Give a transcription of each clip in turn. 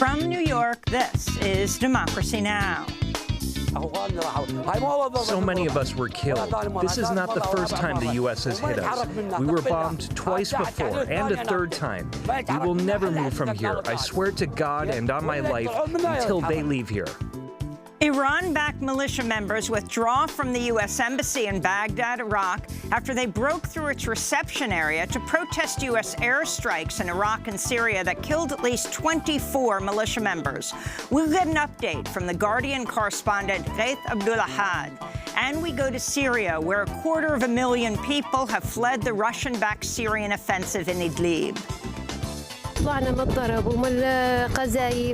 From New York, this is Democracy Now! So many of us were killed. This is not the first time the U.S. has hit us. We were bombed twice before, and a third time. We will never move from here. I swear to God and on my life until they leave here. Iran-backed militia members withdraw from the U.S. Embassy in Baghdad, Iraq, after they broke through its reception area to protest U.S. airstrikes in Iraq and Syria that killed at least 24 militia members. We'll get an update from The Guardian correspondent Ghaith Abdulahad. And we go to Syria, where 250,000 people have fled the Russian-backed Syrian offensive in Idlib.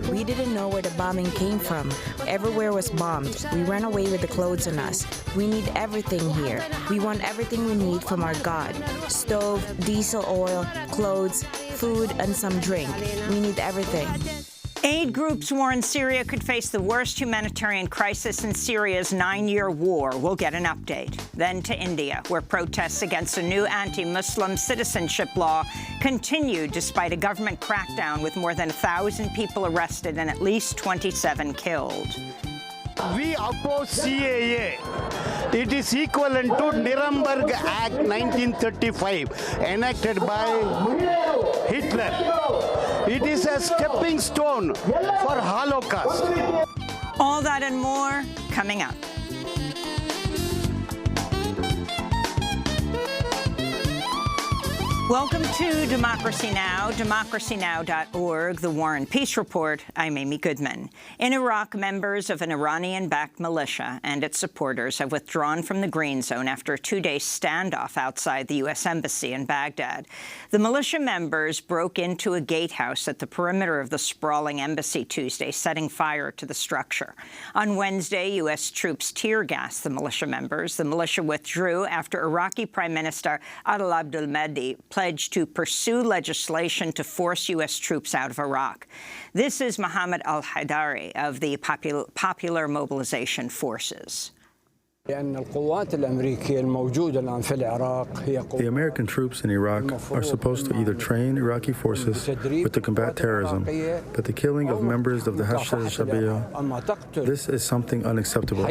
We didn't know where the bombing came from. Everywhere was bombed. We ran away with the clothes on us. We need everything here. We want everything we need from our God. Stove, diesel oil, clothes, food, and some drink. We need everything. Aid groups warn Syria could face the worst humanitarian crisis in Syria's 9-year war. We'll get an update. Then to India, where protests against a new anti-Muslim citizenship law continue despite a government crackdown with more than 1,000 people arrested and at least 27 killed. We oppose CAA. It is equivalent to Nuremberg Act 1935, enacted by Hitler. It is a stepping stone for Holocaust. All that and more coming up. Welcome to Democracy Now!, democracynow.org, The War and Peace Report. I'm Amy Goodman. In Iraq, members of an Iranian-backed militia and its supporters have withdrawn from the Green Zone after a 2-day standoff outside the U.S. Embassy in Baghdad. The militia members broke into a gatehouse at the perimeter of the sprawling embassy Tuesday, setting fire to the structure. On Wednesday, U.S. troops tear-gassed the militia members. The militia withdrew after Iraqi Prime Minister Adel Abdul-Mahdi pledged to pursue legislation to force U.S. troops out of Iraq. This is Mohammed al-Haidari of the Popular Mobilization Forces. The American troops in Iraq are supposed to either train Iraqi forces or to combat terrorism, but the killing of members of the Hashd al-Shabiya, this is something unacceptable.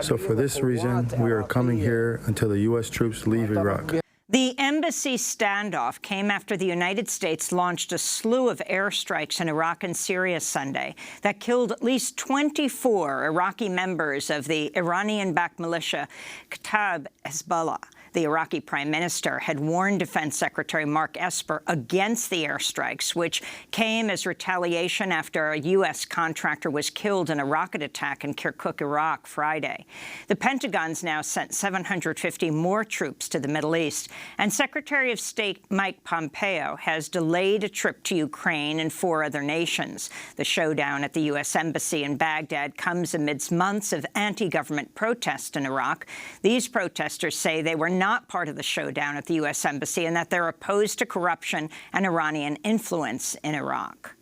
So for this reason, we are coming here until the U.S. troops leave Iraq. The embassy standoff came after the United States launched a slew of airstrikes in Iraq and Syria Sunday that killed at least 24 Iraqi members of the Iranian-backed militia Kataib Hezbollah. The Iraqi Prime Minister had warned Defense Secretary Mark Esper against the airstrikes, which came as retaliation after a U.S. contractor was killed in a rocket attack in Kirkuk, Iraq, Friday. The Pentagon's now sent 750 more troops to the Middle East, and Secretary of State Mike Pompeo has delayed a trip to Ukraine and 4 other nations. The showdown at the U.S. Embassy in Baghdad comes amidst months of anti-government protest in Iraq. These protesters say they were not part of the showdown at the U.S. Embassy and that they're opposed to corruption and Iranian influence in Iraq.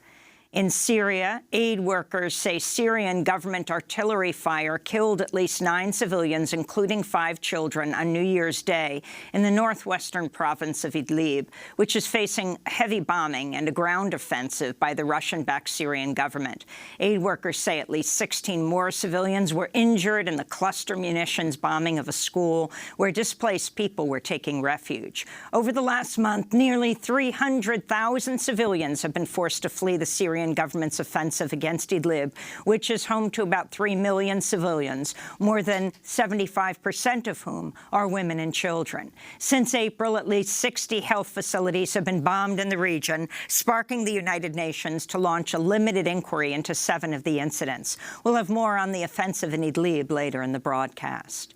In Syria, aid workers say Syrian government artillery fire killed at least 9 civilians, including 5 children, on New Year's Day in the northwestern province of Idlib, which is facing heavy bombing and a ground offensive by the Russian-backed Syrian government. Aid workers say at least 16 more civilians were injured in the cluster munitions bombing of a school where displaced people were taking refuge. Over the last month, nearly 300,000 civilians have been forced to flee the Syrian government's offensive against Idlib, which is home to about 3 million civilians, more than 75% of whom are women and children. Since April, at least 60 health facilities have been bombed in the region, sparking the United Nations to launch a limited inquiry into 7 of the incidents. We'll have more on the offensive in Idlib later in the broadcast.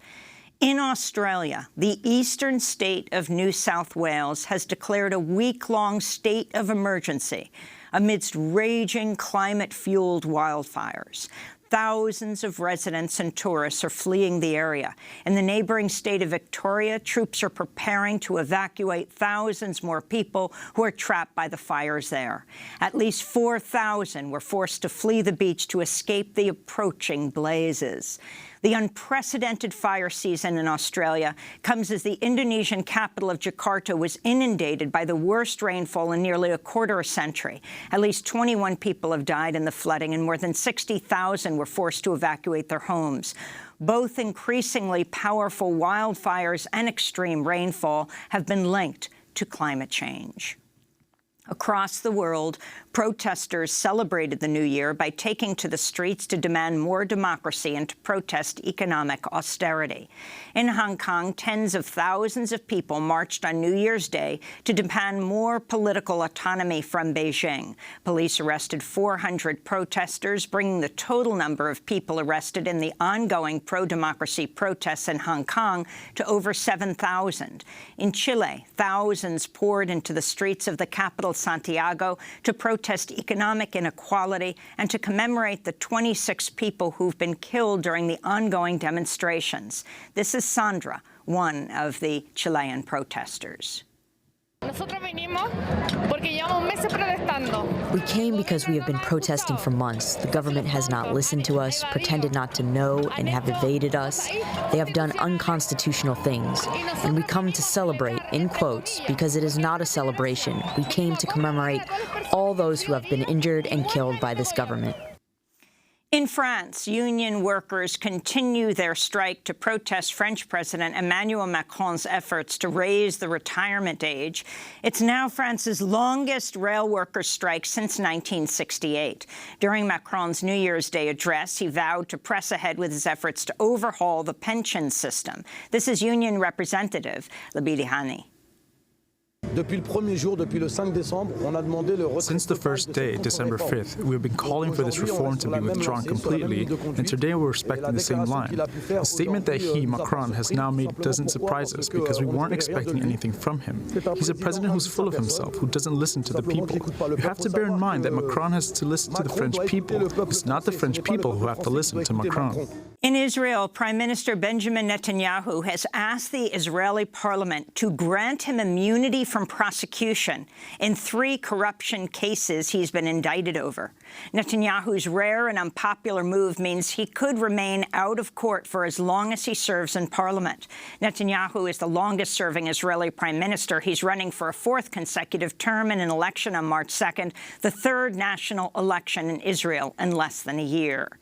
In Australia, the eastern state of New South Wales has declared a week-long state of emergency amidst raging climate-fueled wildfires. Thousands of residents and tourists are fleeing the area. In the neighboring state of Victoria, troops are preparing to evacuate thousands more people who are trapped by the fires there. At least 4,000 were forced to flee the beach to escape the approaching blazes. The unprecedented fire season in Australia comes as the Indonesian capital of Jakarta was inundated by the worst rainfall in nearly a quarter century. At least 21 people have died in the flooding, and more than 60,000 were forced to evacuate their homes. Both increasingly powerful wildfires and extreme rainfall have been linked to climate change. Across the world, protesters celebrated the new year by taking to the streets to demand more democracy and to protest economic austerity. In Hong Kong, tens of thousands of people marched on New Year's Day to demand more political autonomy from Beijing. Police arrested 400 protesters, bringing the total number of people arrested in the ongoing pro-democracy protests in Hong Kong to over 7,000. In Chile, thousands poured into the streets of the capital, Santiago, to protest economic inequality and to commemorate the 26 people who've been killed during the ongoing demonstrations. This is Sandra, one of the Chilean protesters. We came because we have been protesting for months. The government has not listened to us, pretended not to know, and have evaded us. They have done unconstitutional things. And we come to celebrate, in quotes, because it is not a celebration. We came to commemorate all those who have been injured and killed by this government. In France, union workers continue their strike to protest French President Emmanuel Macron's efforts to raise the retirement age. It's now France's longest rail workers' strike since 1968. During Macron's New Year's Day address, he vowed to press ahead with his efforts to overhaul the pension system. This is union representative Labidi Hani. Since the first day, December 5th, we've been calling for this reform to be withdrawn completely, and today we're respecting the same line. The statement that Macron, has now made doesn't surprise us because we weren't expecting anything from him. He's a president who's full of himself, who doesn't listen to the people. You have to bear in mind that Macron has to listen to the French people. It's not the French people who have to listen to Macron. In Israel, Prime Minister Benjamin Netanyahu has asked the Israeli parliament to grant him immunity from prosecution in 3 corruption cases he's been indicted over. Netanyahu's rare and unpopular move means he could remain out of court for as long as he serves in parliament. Netanyahu is the longest-serving Israeli prime minister. He's running for a 4th consecutive term in an election on March 2nd, the 3rd national election in Israel in less than a year.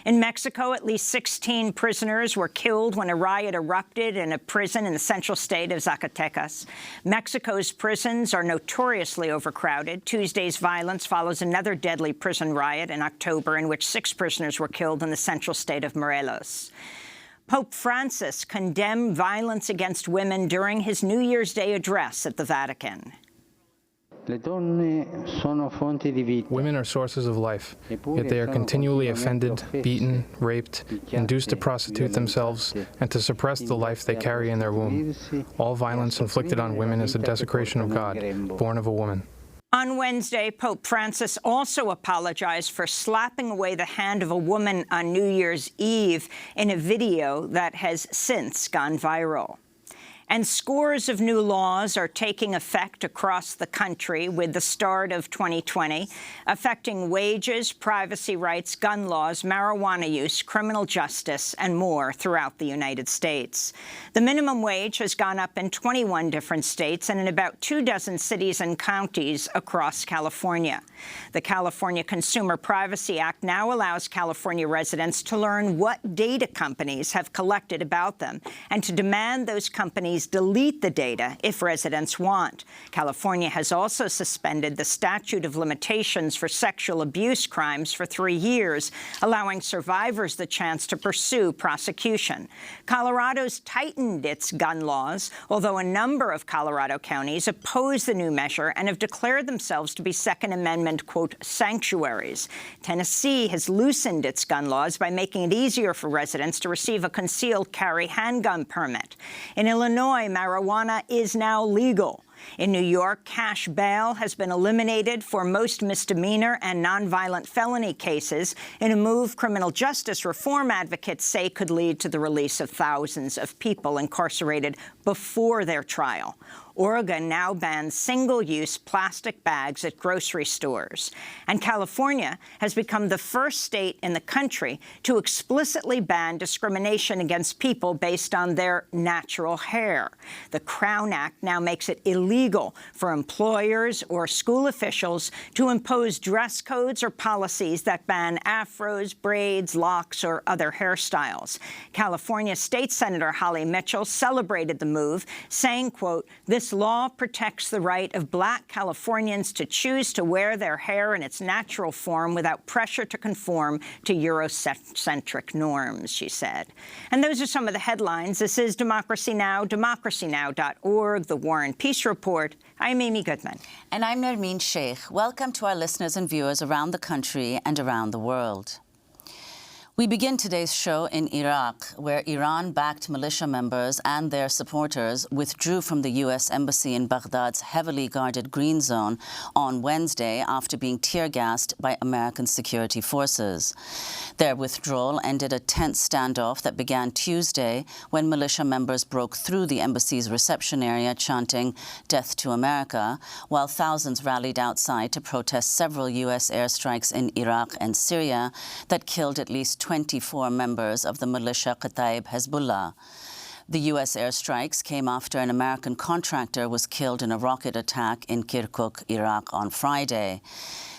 In Mexico, at least 16 prisoners were killed when a riot erupted in a prison in the central state of Zacatecas. Mexico's prisons are notoriously overcrowded. Tuesday's violence follows another deadly prison riot in October in which 6 prisoners were killed in the central state of Morelos. Pope Francis condemned violence against women during his New Year's Day address at the Vatican. Women are sources of life, yet they are continually offended, beaten, raped, induced to prostitute themselves, and to suppress the life they carry in their womb. All violence inflicted on women is a desecration of God, born of a woman. On Wednesday, Pope Francis also apologized for slapping away the hand of a woman on New Year's Eve in a video that has since gone viral. And scores of new laws are taking effect across the country with the start of 2020, affecting wages, privacy rights, gun laws, marijuana use, criminal justice, and more throughout the United States. The minimum wage has gone up in 21 different states and in about 24 cities and counties across California. The California Consumer Privacy Act now allows California residents to learn what data companies have collected about them and to demand those companies delete the data if residents want. California has also suspended the statute of limitations for sexual abuse crimes for 3 years, allowing survivors the chance to pursue prosecution. Colorado's tightened its gun laws, although a number of Colorado counties oppose the new measure and have declared themselves to be Second Amendment, quote, sanctuaries. Tennessee has loosened its gun laws by making it easier for residents to receive a concealed carry handgun permit. In Illinois, marijuana is now legal. In New York, cash bail has been eliminated for most misdemeanor and nonviolent felony cases in a move criminal justice reform advocates say could lead to the release of thousands of people incarcerated before their trial. Oregon now bans single-use plastic bags at grocery stores. And California has become the first state in the country to explicitly ban discrimination against people based on their natural hair. The Crown Act now makes it illegal for employers or school officials to impose dress codes or policies that ban afros, braids, locks, or other hairstyles. California State Senator Holly Mitchell celebrated the move, saying, quote, "This law protects the right of Black Californians to choose to wear their hair in its natural form without pressure to conform to Eurocentric norms," she said. And those are some of the headlines. This is Democracy Now!, democracynow.org, The War and Peace Report. I'm Amy Goodman. And I'm Nermeen Sheikh. Welcome to our listeners and viewers around the country and around the world. We begin today's show in Iraq, where Iran-backed militia members and their supporters withdrew from the U.S. Embassy in Baghdad's heavily guarded Green Zone on Wednesday after being tear-gassed by American security forces. Their withdrawal ended a tense standoff that began Tuesday when militia members broke through the embassy's reception area chanting "Death to America," while thousands rallied outside to protest several U.S. airstrikes in Iraq and Syria that killed at least 24 members of the militia Kataib Hezbollah. The U.S. airstrikes came after an American contractor was killed in a rocket attack in Kirkuk, Iraq on Friday.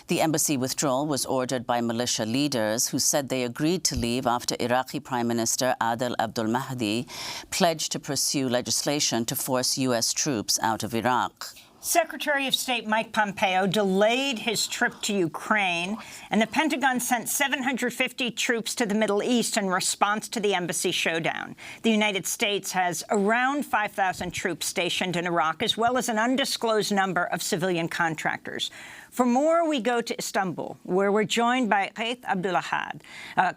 The embassy withdrawal was ordered by militia leaders who said they agreed to leave after Iraqi Prime Minister Adel Abdul Mahdi pledged to pursue legislation to force U.S. troops out of Iraq. Secretary of State Mike Pompeo delayed his trip to Ukraine, and the Pentagon sent 750 troops to the Middle East in response to the embassy showdown. The United States has around 5,000 troops stationed in Iraq, as well as an undisclosed number of civilian contractors. For more, we go to Istanbul, where we're joined by Ghaith Abdulahad,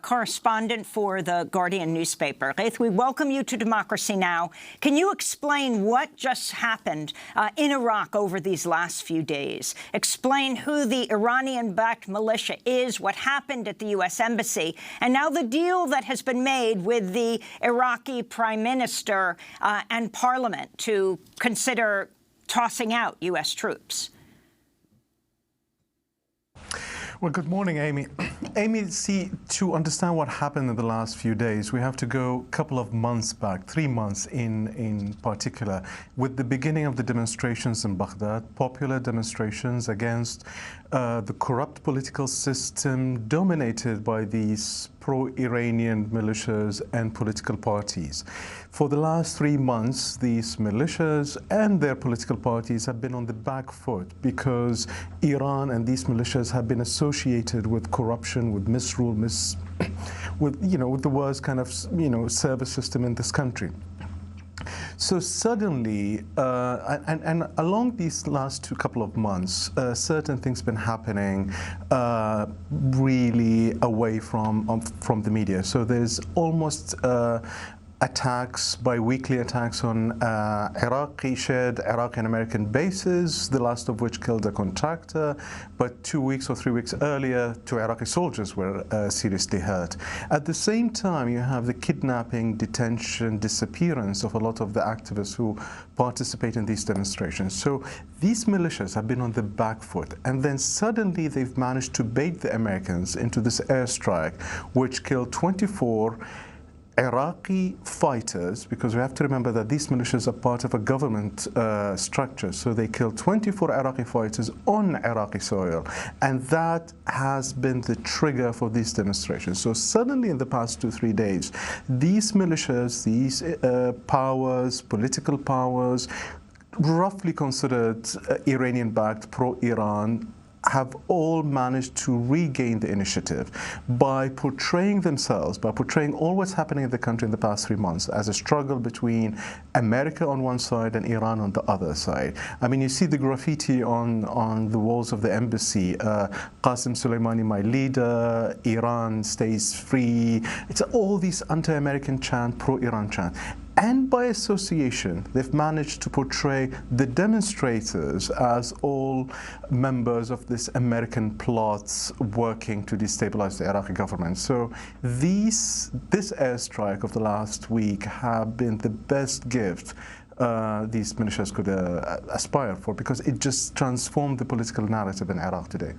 correspondent for The Guardian newspaper. Ghaith, we welcome you to Democracy Now! Can you explain what just happened in Iraq over these last few days? Explain who the Iranian-backed militia is, what happened at the U.S. Embassy, and now the deal that has been made with the Iraqi Prime Minister and Parliament to consider tossing out U.S. troops. Well, good morning, Amy. Amy, see, to understand what happened in the last few days, we have to go a couple of months back, 3 months in particular, with the beginning of the demonstrations in Baghdad, popular demonstrations against the corrupt political system dominated by these pro-Iranian militias and political parties. For the last 3 months, these militias and their political parties have been on the back foot because Iran and these militias have been associated with corruption, with misrule, with the worst kind of, service system in this country. So suddenly, and along these last couple of months, certain things been happening really away from the media. So there's almost attacks, bi-weekly attacks on shared Iraqi and American bases, the last of which killed a contractor, but 2 weeks or 3 weeks earlier, 2 Iraqi soldiers were seriously hurt. At the same time, you have the kidnapping, detention, disappearance of a lot of the activists who participate in these demonstrations. So these militias have been on the back foot, and then suddenly they've managed to bait the Americans into this airstrike, which killed 24 Iraqi fighters, because we have to remember that these militias are part of a government structure. So they killed 24 Iraqi fighters on Iraqi soil. And that has been the trigger for these demonstrations. So suddenly in the past 2-3 days, these militias, these powers, political powers, roughly considered Iranian-backed, pro-Iran, have all managed to regain the initiative by portraying themselves, by portraying all what's happening in the country in the past 3 months as a struggle between America on one side and Iran on the other side. I mean, you see the graffiti on the walls of the embassy, Qasem Soleimani, my leader, Iran stays free. It's all these anti-American chant, pro-Iran chant. And by association, they've managed to portray the demonstrators as all members of this American plots working to destabilize the Iraqi government. So this airstrike of the last week have been the best gift these militias could aspire for, because it just transformed the political narrative in Iraq today.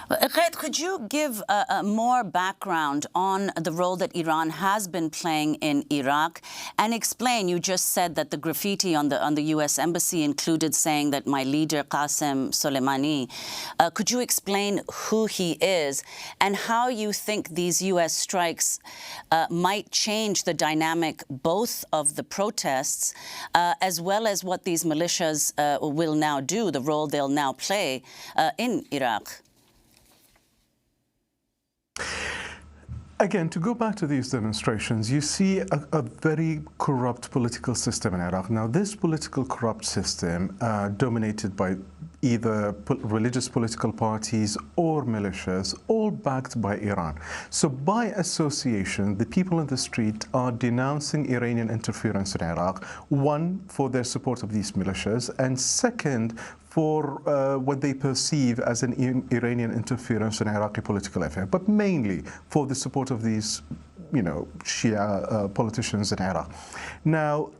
Ghaith, could you give more background on the role that Iran has been playing in Iraq, and explain? You just said that the graffiti on the U.S. embassy included saying that my leader Qasem Soleimani. Could you explain who he is and how you think these U.S. strikes might change the dynamic both of the protests as well as what these militias will now do, the role they'll now play in Iraq? Again, to go back to these demonstrations, you see a very corrupt political system in Iraq. Now, this political corrupt system, dominated by either religious political parties or militias, all backed by Iran. So by association, the people in the street are denouncing Iranian interference in Iraq, one, for their support of these militias, and second, for what they perceive as an Iranian interference in Iraqi political affairs, but mainly for the support of these, Shia politicians in Iraq. Now,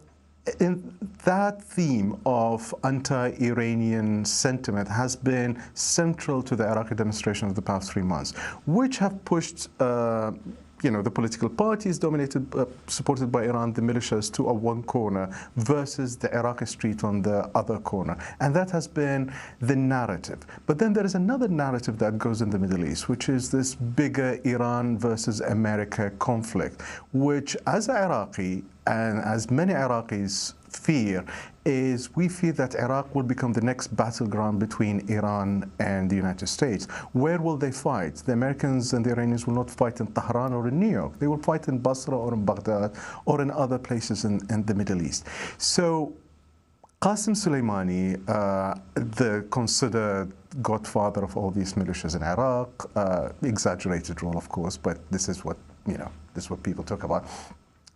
in that theme of anti-Iranian sentiment has been central to the Iraqi demonstration of the past 3 months, which have pushed the political parties supported by Iran, the militias, to a one corner versus the Iraqi street on the other corner. And that has been the narrative. But then there is another narrative that goes in the Middle East, which is this bigger Iran versus America conflict, which as an Iraqi, and as many Iraqis fear, is we fear that Iraq will become the next battleground between Iran and the United States. Where will they fight? The Americans and the Iranians will not fight in Tehran or in New York. They will fight in Basra or in Baghdad or in other places in the Middle East. So Qasem Soleimani, the considered godfather of all these militias in Iraq, exaggerated role, of course, but this is what people talk about.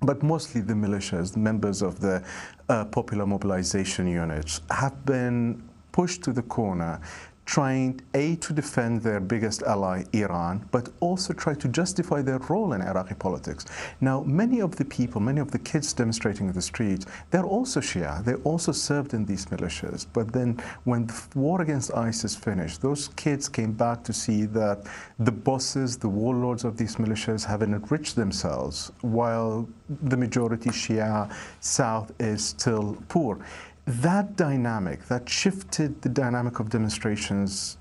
But mostly the militias, the members of the popular mobilization units, have been pushed to the corner, trying, A, to defend their biggest ally, Iran, but also try to justify their role in Iraqi politics. Now, many of the people, many of the kids demonstrating in the streets, they're also Shia. They also served in these militias. But then when the war against ISIS finished, those kids came back to see that the bosses, the warlords of these militias have enriched themselves, while the majority Shia South is still poor. That dynamic, that shifted the dynamic of demonstrations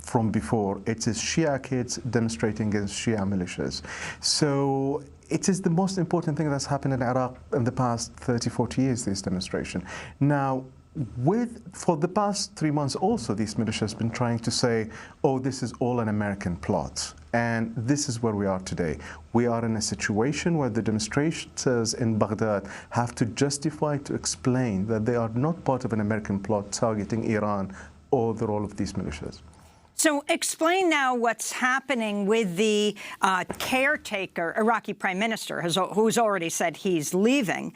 from before. It is Shia kids demonstrating against Shia militias. So it is the most important thing that's happened in Iraq in the past 30, 40 years, this demonstration. Now, for the past 3 months also, these militias have been trying to say, oh, this is all an American plot. And this is where we are today. We are in a situation where the demonstrators in Baghdad have to justify, to explain that they are not part of an American plot targeting Iran or the role of these militias. So explain now what's happening with the caretaker, Iraqi prime minister, who's already said he's leaving.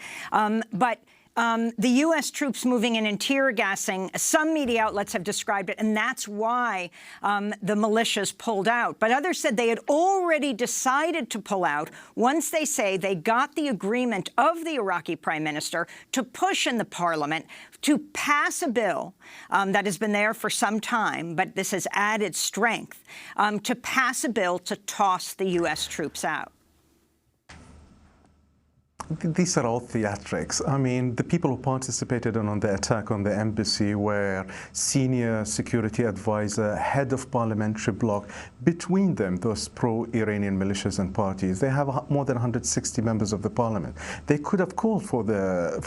The U.S. troops moving in and tear gassing, some media outlets have described it, and that's why the militias pulled out. But others said they had already decided to pull out once they say they got the agreement of the Iraqi prime minister to push in the parliament to pass a bill that has been there for some time, but this has added strength, to pass a bill to toss the U.S. troops out. These are all theatrics. I mean, the people who participated on the attack on the embassy were senior security advisor, head of parliamentary bloc. Between them, those pro-Iranian militias and parties, they have more than 160 members of the parliament. They could have called for the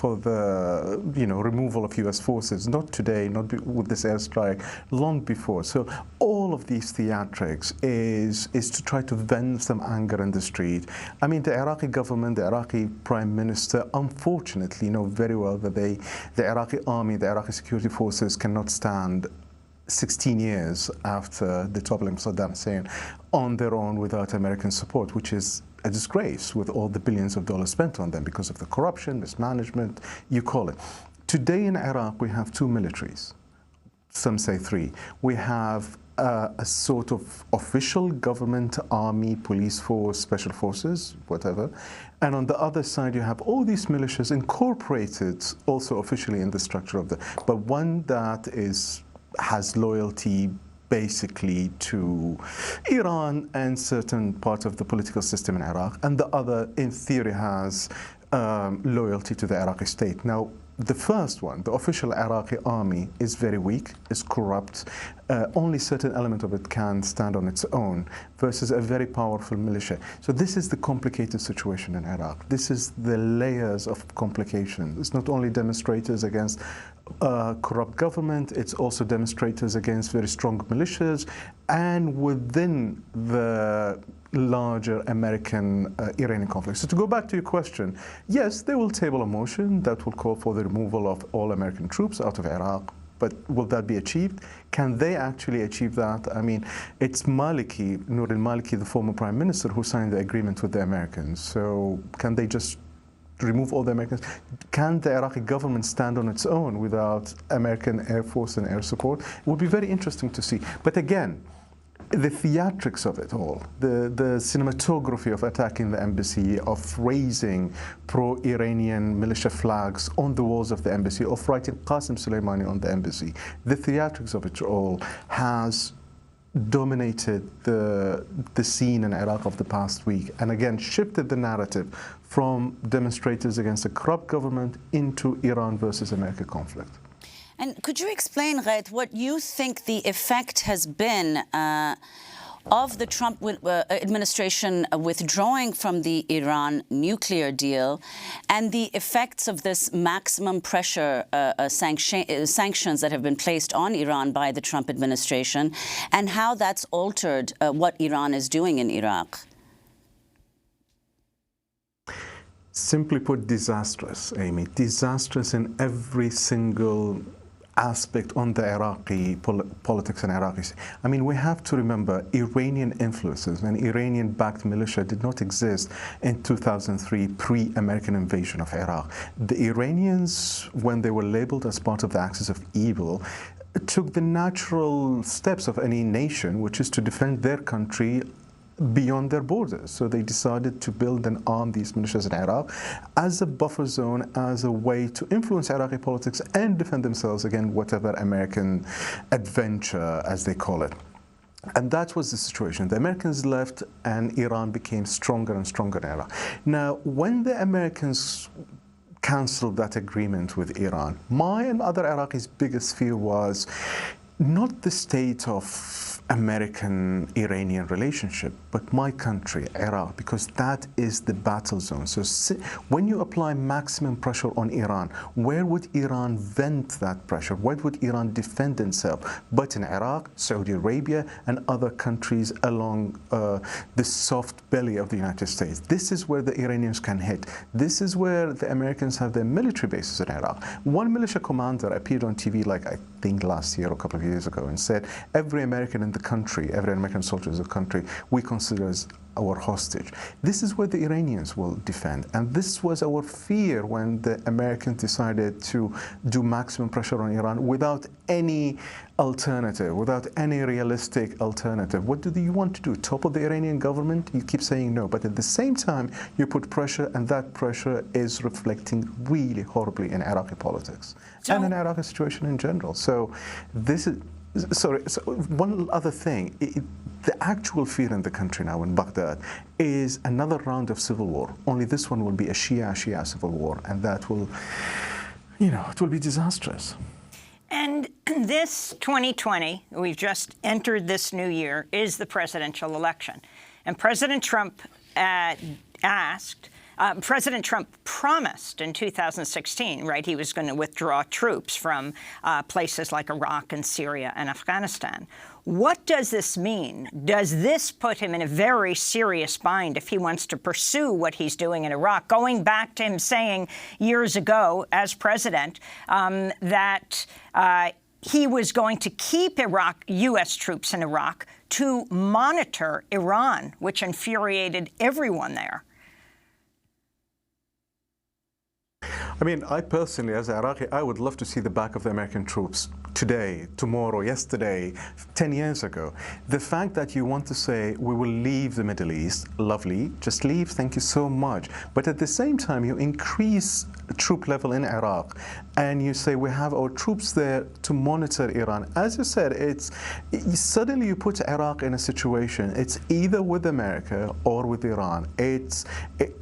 removal of U.S. forces, not today, not with this airstrike, long before. So all of these theatrics is to try to vent some anger in the street. I mean, the Iraqi government, the Iraqi Prime Minister, unfortunately, know very well that the Iraqi army, the Iraqi security forces cannot stand 16 years after the toppling of Saddam Hussein on their own without American support, which is a disgrace with all the billions of dollars spent on them because of the corruption, mismanagement, you call it. Today in Iraq, we have 2 militaries. Some say 3. We have a sort of official government, army, police force, special forces, whatever. And on the other side, you have all these militias incorporated also officially in the structure of but one that has loyalty basically to Iran and certain parts of the political system in Iraq, and the other, in theory, has loyalty to the Iraqi state. Now, the first one, the official Iraqi army, is very weak, is corrupt. Only certain element of it can stand on its own versus a very powerful militia. So this is the complicated situation in Iraq. This is the layers of complication. It's not only demonstrators against corrupt government, it's also demonstrators against very strong militias, and within the larger American-Iranian conflict. So to go back to your question, yes, they will table a motion that will call for the removal of all American troops out of Iraq, but will that be achieved? Can they actually achieve that? I mean, it's Maliki, Noor al-Maliki, the former prime minister, who signed the agreement with the Americans. So can they just remove all the Americans? Can the Iraqi government stand on its own without American Air Force and air support? It would be very interesting to see. But again, the theatrics of it all, the cinematography of attacking the embassy, of raising pro-Iranian militia flags on the walls of the embassy, of writing Qasem Soleimani on the embassy, the theatrics of it all has dominated the scene in Iraq of the past week, and again shifted the narrative from demonstrators against a corrupt government into Iran versus America conflict. And could you explain, Ghaith, what you think the effect has been of the Trump administration withdrawing from the Iran nuclear deal and the effects of this maximum pressure sanctions that have been placed on Iran by the Trump administration, and how that's altered what Iran is doing in Iraq? Simply put, disastrous, Amy. Disastrous in every single aspect on the Iraqi politics and Iraqis. I mean, we have to remember Iranian influences and Iranian-backed militia did not exist in 2003, pre-American invasion of Iraq. The Iranians, when they were labeled as part of the axis of evil, took the natural steps of any nation, which is to defend their country beyond their borders. So they decided to build and arm these militias in Iraq as a buffer zone, as a way to influence Iraqi politics and defend themselves against whatever American adventure, as they call it. And that was the situation. The Americans left and Iran became stronger and stronger in Iraq. Now, when the Americans canceled that agreement with Iran, my and other Iraqis' biggest fear was not the state of American-Iranian relationship, but my country, Iraq, because that is the battle zone. So when you apply maximum pressure on Iran, where would Iran vent that pressure? Where would Iran defend itself? But in Iraq, Saudi Arabia, and other countries along the soft belly of the United States. This is where the Iranians can hit. This is where the Americans have their military bases in Iraq. One militia commander appeared on TV, like I think last year or a couple of years ago, and said, every American in the country, every American soldier in the country, we consider as our hostage. This is where the Iranians will defend. And this was our fear when the Americans decided to do maximum pressure on Iran without any alternative, without any realistic alternative. What do you want to do? Topple the Iranian government? You keep saying no. But at the same time, you put pressure, and that pressure is reflecting really horribly in Iraqi politics and in Iraqi situation in general. So this is, sorry, so one other thing. The actual fear in the country now in Baghdad is another round of civil war. Only this one will be a Shia civil war, and that will, it will be disastrous. And this 2020, we've just entered this new year, is the presidential election. And President Trump President Trump promised in 2016, right, he was going to withdraw troops from places like Iraq and Syria and Afghanistan. What does this mean? Does this put him in a very serious bind if he wants to pursue what he's doing in Iraq? Going back to him saying years ago as president that he was going to keep U.S. troops in Iraq to monitor Iran, which infuriated everyone there. I mean, I personally, as an Iraqi, I would love to see the back of the American troops today, tomorrow, yesterday, 10 years ago. The fact that you want to say, we will leave the Middle East, lovely, just leave, thank you so much. But at the same time, you increase troop level in Iraq, and you say, we have our troops there to monitor Iran. As you said, suddenly you put Iraq in a situation, it's either with America or with Iran.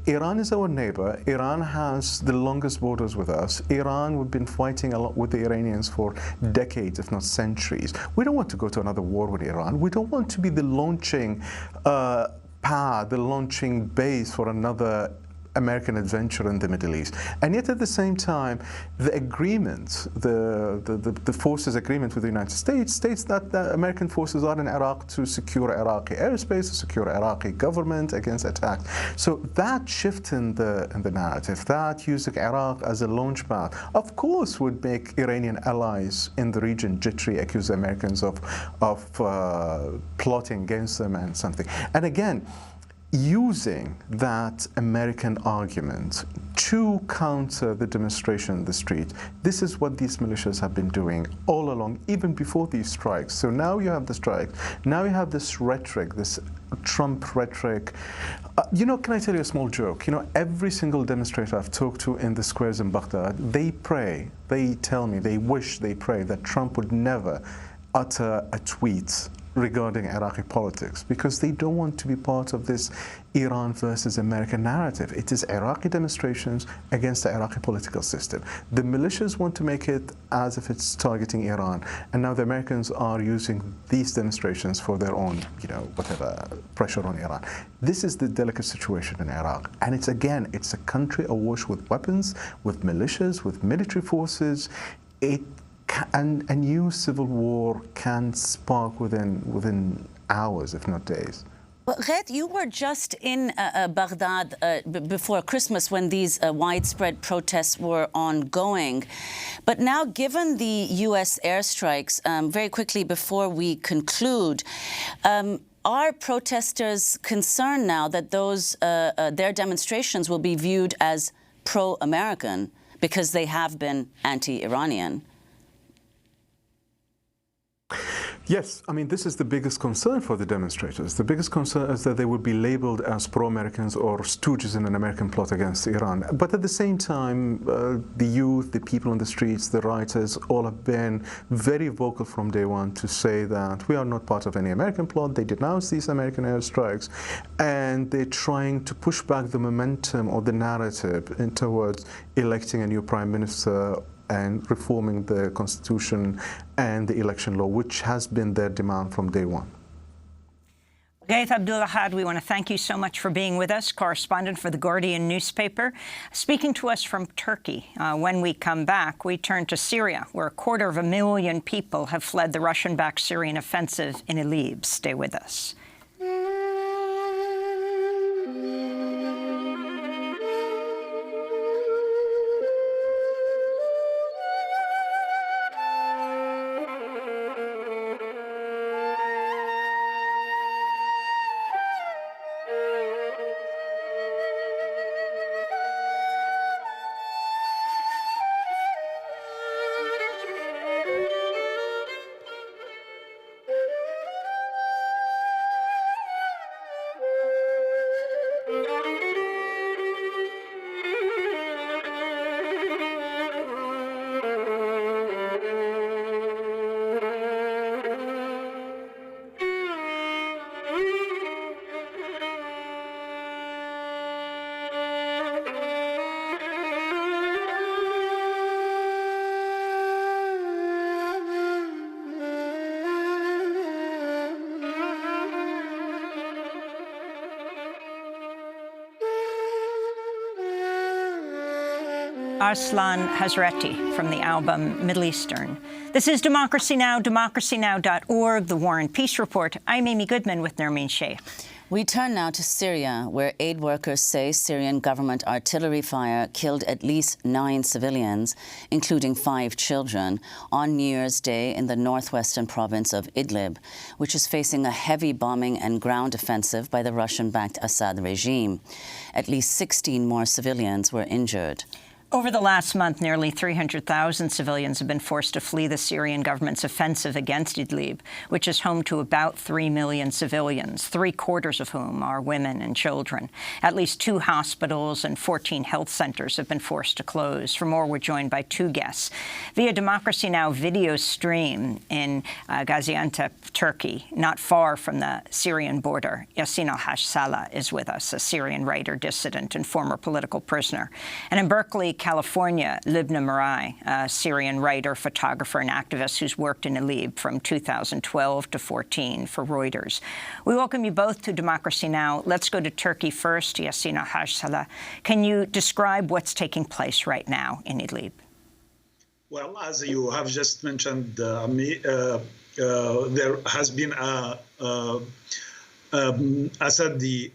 Iran is our neighbor. Iran has the longest borders with us. Iran, we've been fighting a lot with the Iranians for decades, if not centuries. We don't want to go to another war with Iran. We don't want to be the launching pad, the launching base for another American adventure in the Middle East. And yet at the same time, the agreement, the forces agreement with the United States states that the American forces are in Iraq to secure Iraqi airspace, to secure Iraqi government against attacks. So that shift in the narrative, that using Iraq as a launchpad, of course would make Iranian allies in the region jittery, accuse the Americans of plotting against them and something. And again, using that American argument to counter the demonstration in the street. This is what these militias have been doing all along, even before these strikes. So now you have the strike. Now you have this rhetoric, this Trump rhetoric. Can I tell you a small joke? Every single demonstrator I've talked to in the squares in Baghdad, they pray, they tell me, they wish, they pray that Trump would never utter a tweet regarding Iraqi politics, because they don't want to be part of this Iran versus America narrative. It is Iraqi demonstrations against the Iraqi political system. The militias want to make it as if it's targeting Iran, and now the Americans are using these demonstrations for their own, whatever, pressure on Iran. This is the delicate situation in Iraq, and it's a country awash with weapons, with militias, with military forces. And a new civil war can spark within hours, if not days. Well, Ghaith, you were just in Baghdad before Christmas when these widespread protests were ongoing. But now, given the U.S. airstrikes, very quickly before we conclude, are protesters concerned now that their demonstrations will be viewed as pro-American because they have been anti-Iranian? Yes, I mean, this is the biggest concern for the demonstrators. The biggest concern is that they would be labeled as pro-Americans or stooges in an American plot against Iran. But at the same time, the youth, the people on the streets, the writers, all have been very vocal from day one to say that we are not part of any American plot. They denounce these American airstrikes, and they're trying to push back the momentum or the narrative towards electing a new prime minister and reforming the constitution and the election law, which has been their demand from day one. Ghaith Abdulahad, we want to thank you so much for being with us, correspondent for The Guardian newspaper, speaking to us from Turkey. When we come back, we turn to Syria, where 250,000 people have fled the Russian-backed Syrian offensive in Idlib. Stay with us. Arslan Hazreti from the album Middle Eastern. This is Democracy Now!, democracynow.org, The War and Peace Report. I'm Amy Goodman with Nermeen Sheikh. We turn now to Syria, where aid workers say Syrian government artillery fire killed at least 9 civilians, including 5 children, on New Year's Day in the northwestern province of Idlib, which is facing a heavy bombing and ground offensive by the Russian-backed Assad regime. At least 16 more civilians were injured. Over the last month, nearly 300,000 civilians have been forced to flee the Syrian government's offensive against Idlib, which is home to about 3 million civilians, 3/4 of whom are women and children. At least 2 hospitals and 14 health centers have been forced to close. For more, we're joined by 2 guests. Via Democracy Now! Video stream in Gaziantep, Turkey, not far from the Syrian border, Yassin al-Hajj is with us, a Syrian writer, dissident, and former political prisoner. And in Berkeley, California, Libna Marai, a Syrian writer, photographer, and activist who's worked in Idlib from 2012 to 14 for Reuters. We welcome you both to Democracy Now! Let's go to Turkey first. Yassin al-Hajj, can you describe what's taking place right now in Idlib? Well, as you have just mentioned, there has been Assad the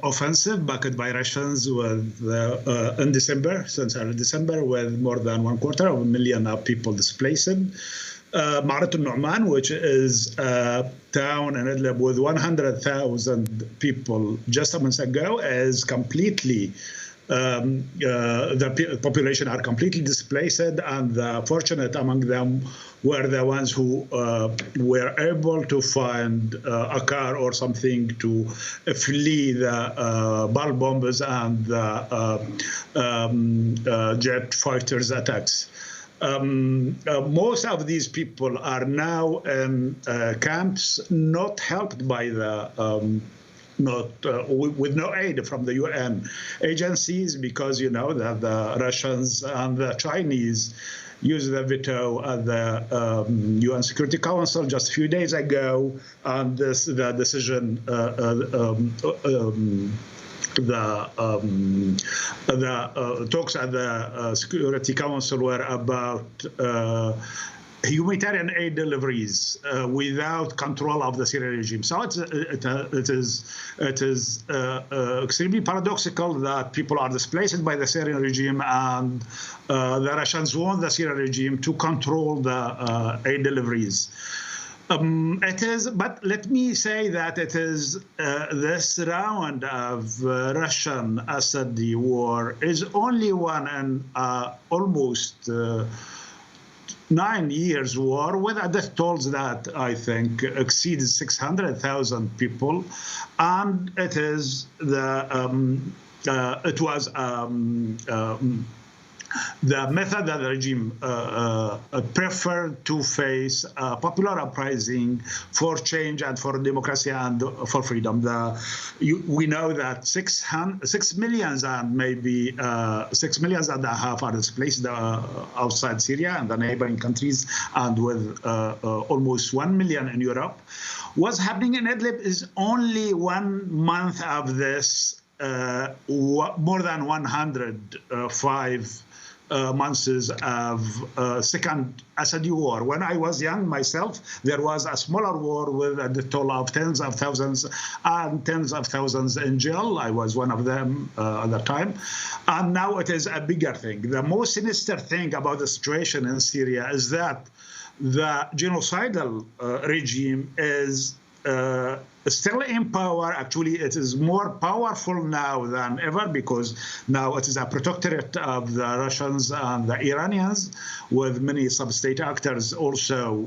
offensive backed by Russians with in December, since early December, with more than 250,000 of people displaced. Ma'arat al-Nu'man, which is a town in Idlib with 100,000 people just a month ago, is completely the population are completely displaced, and the fortunate among them were the ones who were able to find a car or something to flee the ball bombers and the jet fighters attacks. Most of these people are now in camps, not helped by the with no aid from the UN agencies, because you know that the Russians and the Chinese used the veto at the UN Security Council just a few days ago, and the decision the talks at the Security Council were about humanitarian aid deliveries without control of the Syrian regime. So it is extremely paradoxical that people are displaced by the Syrian regime, and the Russians want the Syrian regime to control the aid deliveries. But let me say that it is this round of Russian Assad war is only one in almost 9 years war, with a death tolls that I think exceeds 600,000 people, and it is the method that the regime preferred to face popular uprising for change and for democracy and for freedom. We know that 6 million and maybe 6 million and a half are displaced outside Syria and the neighboring countries, and with almost 1 million in Europe. What's happening in Idlib is only 1 month of this more than 105 months of second Assadi war. When I was young myself, there was a smaller war with a toll of tens of thousands and tens of thousands in jail. I was one of them at the time. And now it is a bigger thing. The most sinister thing about the situation in Syria is that the genocidal regime is still in power. Actually, it is more powerful now than ever, because now it is a protectorate of the Russians and the Iranians, with many sub-state actors also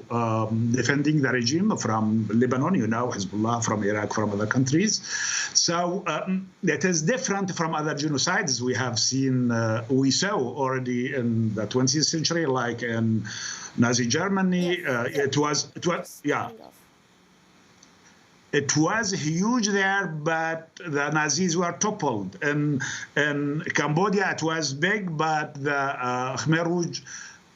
defending the regime from Lebanon, you know, Hezbollah, from Iraq, from other countries. So it is different from other genocides we have seen, we saw already in the 20th century, like in Nazi Germany. It was huge there, but the Nazis were toppled. In Cambodia, it was big, but the Khmer Rouge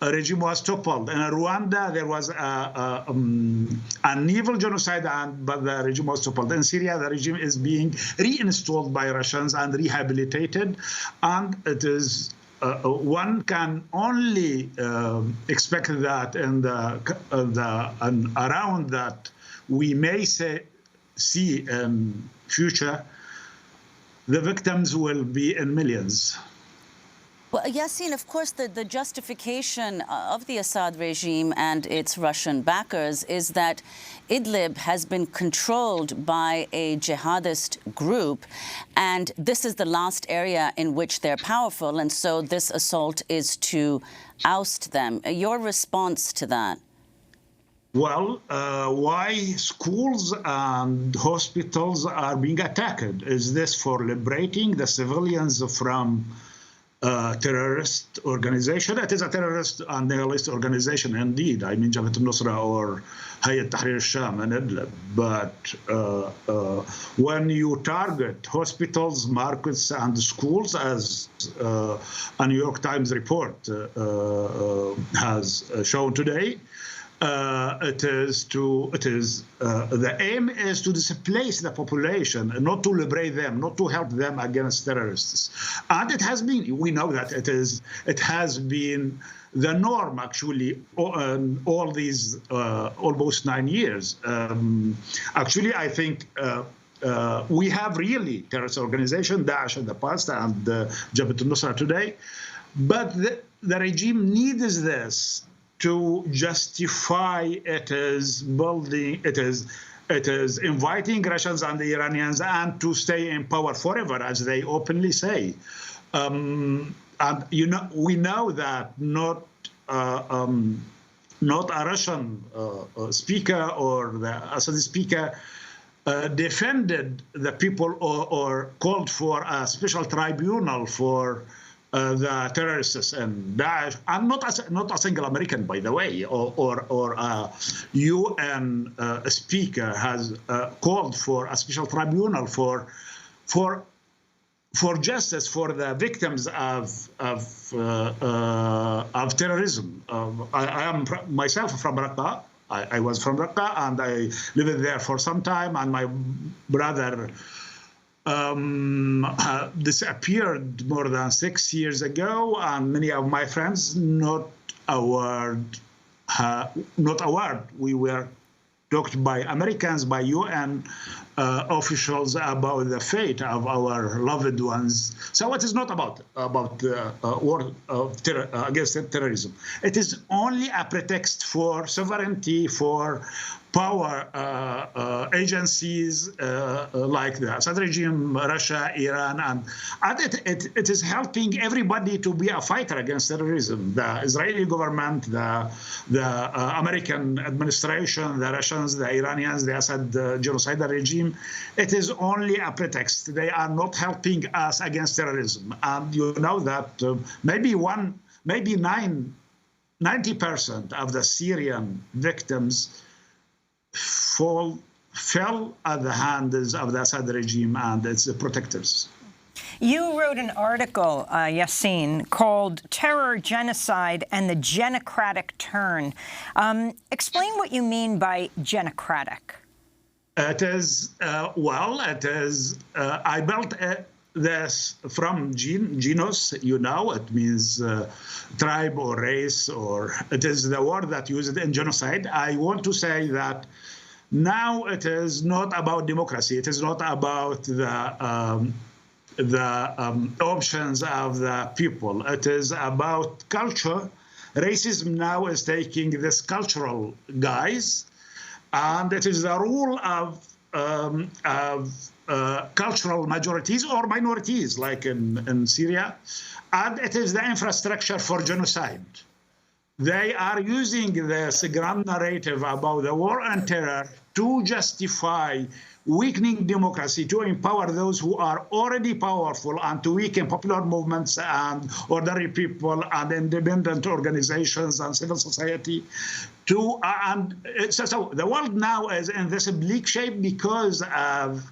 regime was toppled. In Rwanda, there was an evil genocide, but the regime was toppled. In Syria, the regime is being reinstalled by Russians and rehabilitated, and it is one can only expect that around that we may see in future, the victims will be in millions. Well, Yassin, of course, the justification of the Assad regime and its Russian backers is that Idlib has been controlled by a jihadist group, and this is the last area in which they're powerful, and so this assault is to oust them. Your response to that? Well, why schools and hospitals are being attacked? Is this for liberating the civilians from terrorist organization? It is a terrorist and nihilist organization indeed. I mean, Jabhat al-Nusra or Hayat Tahrir al-Sham and Idlib. But when you target hospitals, markets, and schools, as a New York Times report has shown today, the aim is to displace the population, not to liberate them, not to help them against terrorists. And it has been, we know that it has been the norm actually all these almost 9 years. Actually, I think we have really terrorist organization, Daesh in the past and Jabhat al-Nusra today, but the regime needs this to justify it is inviting Russians and the Iranians and to stay in power forever, as they openly say. And we know that not a Russian speaker or the Assad speaker defended the people or called for a special tribunal for the terrorists and Daesh, and not a single American, by the way, or a UN speaker has called for a special tribunal for justice for the victims of terrorism. I am myself from Raqqa. I was from Raqqa, and I lived there for some time, and my brother disappeared more than 6 years ago, and many of my friends not aware. We were talked by Americans, by UN officials about the fate of our loved ones. So it is not about war against terrorism. It is only a pretext for sovereignty, for power agencies like the Assad regime, Russia, Iran, and it is helping everybody to be a fighter against terrorism. The Israeli government, the American administration, the Russians, the Iranians, the Assad genocidal regime. It is only a pretext. They are not helping us against terrorism. And you know that maybe 90% of the Syrian victims fell at the hands of the Assad regime and its protectors. You wrote an article, Yassin, called Terror, Genocide, and the Genocratic Turn. Explain what you mean by genocratic. It is, I built this from genos, it means tribe or race, or it is the word that used in genocide. I want to say that now it is not about democracy. It is not about the options of the people. It is about culture. Racism now is taking this cultural guise, and it is the rule of cultural majorities or minorities, like in Syria, and it is the infrastructure for genocide. They are using this grand narrative about the war and terror to justify weakening democracy, to empower those who are already powerful, and to weaken popular movements and ordinary people and independent organizations and civil society. So the world now is in this bleak shape because of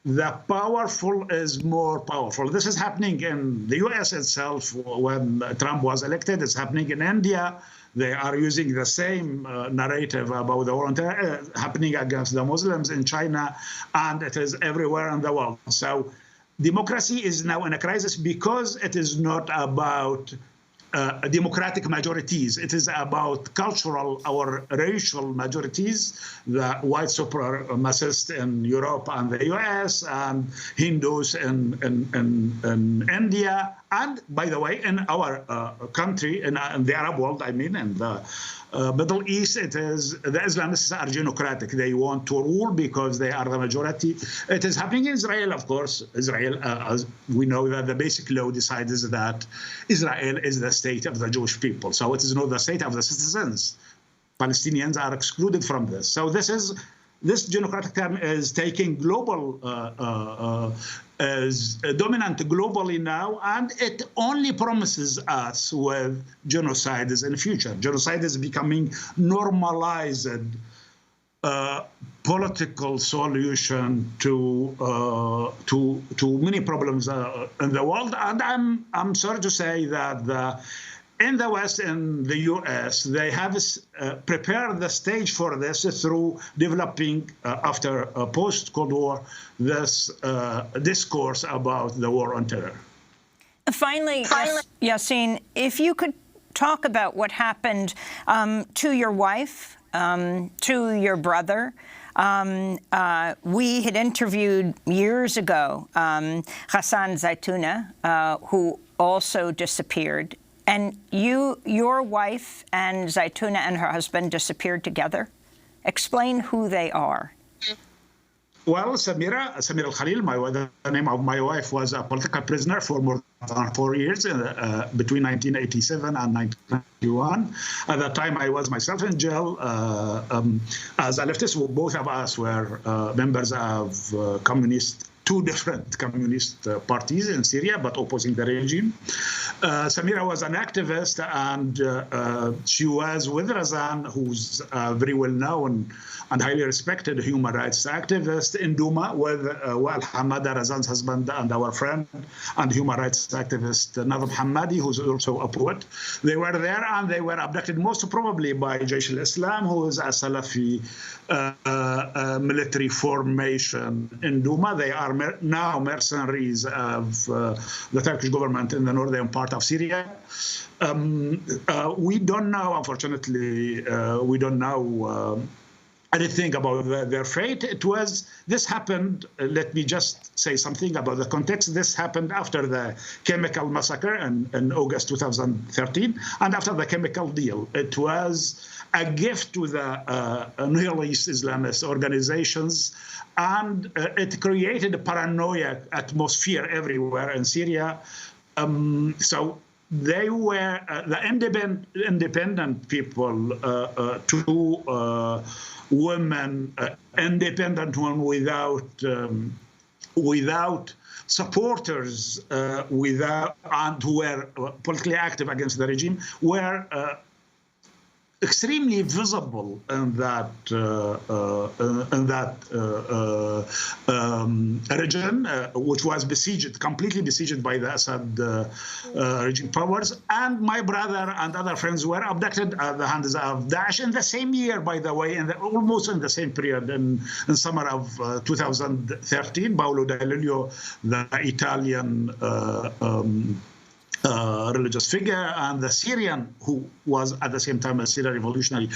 the powerful is more powerful. This is happening in the US itself when Trump was elected. It's happening in India. They are using the same narrative about the war on terror happening against the Muslims in China, and it is everywhere in the world. So democracy is now in a crisis because it is not about democratic majorities. It is about cultural or racial majorities, the white supremacists in Europe and the US, and Hindus in India, and by the way, in our country, in the Arab world, I mean, in the Middle East, it is the Islamists are genocratic. They want to rule because they are the majority. It is happening in Israel, of course. Israel, as we know, that the basic law decides that Israel is the state of the Jewish people. So it is not the state of the citizens. Palestinians are excluded from this. So this democratic term is taking global, is dominant globally now, and it only promises us with genocides in the future. Genocide is becoming normalized political solution to many problems in the world. And I'm sorry to say that in the West, in the US, they have prepared the stage for this through developing, after a post-Cold War, this discourse about the war on terror. Finally, Yassine, if you could talk about what happened to your wife, to your brother. We had interviewed years ago Hassan Zaytouna, who also disappeared. And your wife and Zaytouna and her husband disappeared together. Explain who they are. Well, Samira Al-Khalil, the name of my wife, was a political prisoner for more than 4 years between 1987 and 1991. At that time, I was myself in jail as a leftist. Both of us were members of two different communist parties in Syria, but opposing the regime. Samira was an activist, and she was with Razan, who's very well-known and highly respected human rights activist in Douma, with Wael Hamada, Razan's husband, and our friend and human rights activist Nadhim Hammadi, who's also a poet. They were there, and they were abducted most probably by Jaish al-Islam, who is a Salafi military formation in Douma. They are now mercenaries of the Turkish government in the northern part of Syria. We don't know, unfortunately, we don't know anything about their fate. This happened, let me just say something about the context. This happened after the chemical massacre in August 2013, and after the chemical deal. It was a gift to the nihilist Islamist organizations, and it created a paranoia atmosphere everywhere in Syria. So they were the independent people, two women, independent one without supporters, and who were politically active against the regime, were extremely visible in that region, which was completely besieged by the Assad regime powers. And my brother and other friends were abducted at the hands of Daesh in the same year, by the way, almost in the same period, in summer of 2013. Paolo D'Ailio, the Italian religious figure, and the Syrian, who was at the same time a Syrian revolutionary,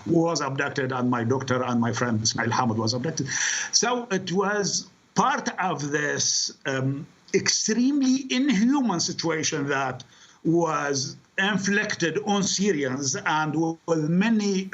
was abducted, and my doctor and my friend Ismail Hamad was abducted. So it was part of this extremely inhuman situation that was inflicted on Syrians, and with many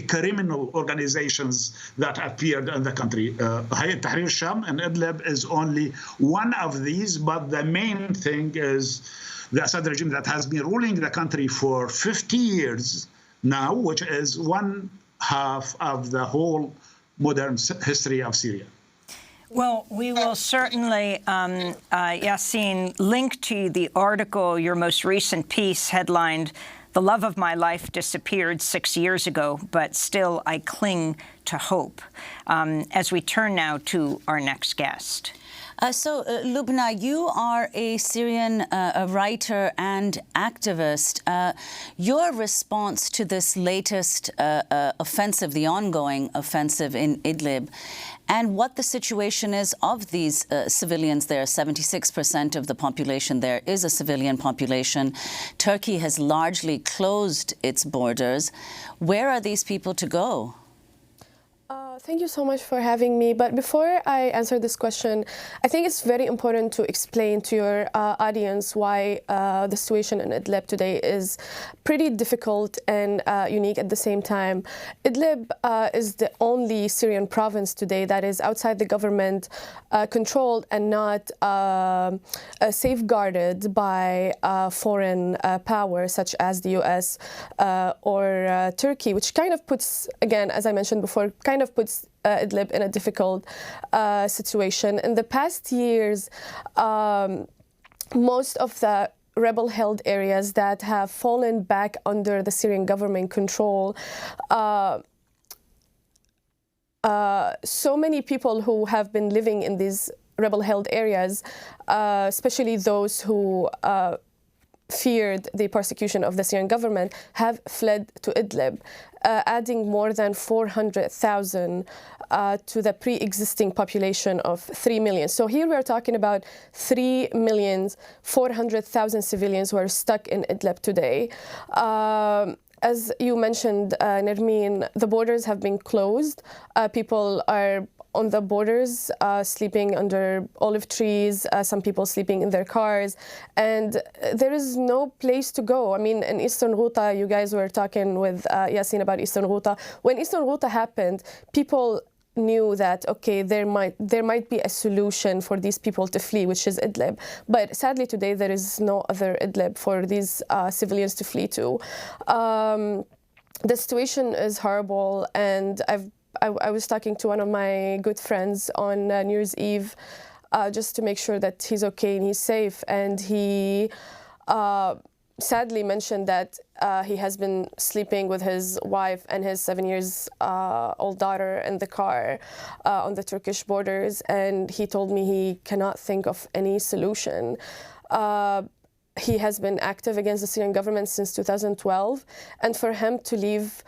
criminal organizations that appeared in the country. Hayat Tahrir Sham and Idlib is only one of these, but the main thing is the Assad regime that has been ruling the country for 50 years now, which is one half of the whole modern history of Syria. Well, we will certainly, Yassine, link to the article, your most recent piece headlined, "The love of my life disappeared 6 years ago, but still I cling to hope," as we turn now to our next guest. So, Lubna, you are a Syrian writer and activist. Your response to this latest offensive, the ongoing offensive in Idlib, and what the situation is of these civilians there. 76% of the population there is a civilian population. Turkey has largely closed its borders. Where are these people to go? Thank you so much for having me. But before I answer this question, I think it's very important to explain to your audience why the situation in Idlib today is pretty difficult and unique at the same time. Idlib is the only Syrian province today that is outside the government controlled and not safeguarded by foreign powers such as the US or Turkey, which kind of puts, again, as I mentioned before, kind of puts Idlib in a difficult situation. In the past years, most of the rebel-held areas that have fallen back under the Syrian government control, so many people who have been living in these rebel-held areas, especially those who feared the persecution of the Syrian government, have fled to Idlib, adding more than 400,000 to the pre-existing population of 3 million. So here we are talking about 3,400,000 civilians who are stuck in Idlib today. As you mentioned, Nermeen, the borders have been closed. People are on the borders, sleeping under olive trees, some people sleeping in their cars, and there is no place to go. I mean, in Eastern Ghouta, you guys were talking with Yasin about Eastern Ghouta. When Eastern Ghouta happened, people knew that, okay, there might be a solution for these people to flee, which is Idlib. But sadly today, there is no other Idlib for these civilians to flee to. The situation is horrible, and I was talking to one of my good friends on New Year's Eve just to make sure that he's okay and he's safe. And he sadly mentioned that he has been sleeping with his wife and his 7-year-old daughter in the car on the Turkish borders. And he told me he cannot think of any solution. He has been active against the Syrian government since 2012. And for him to live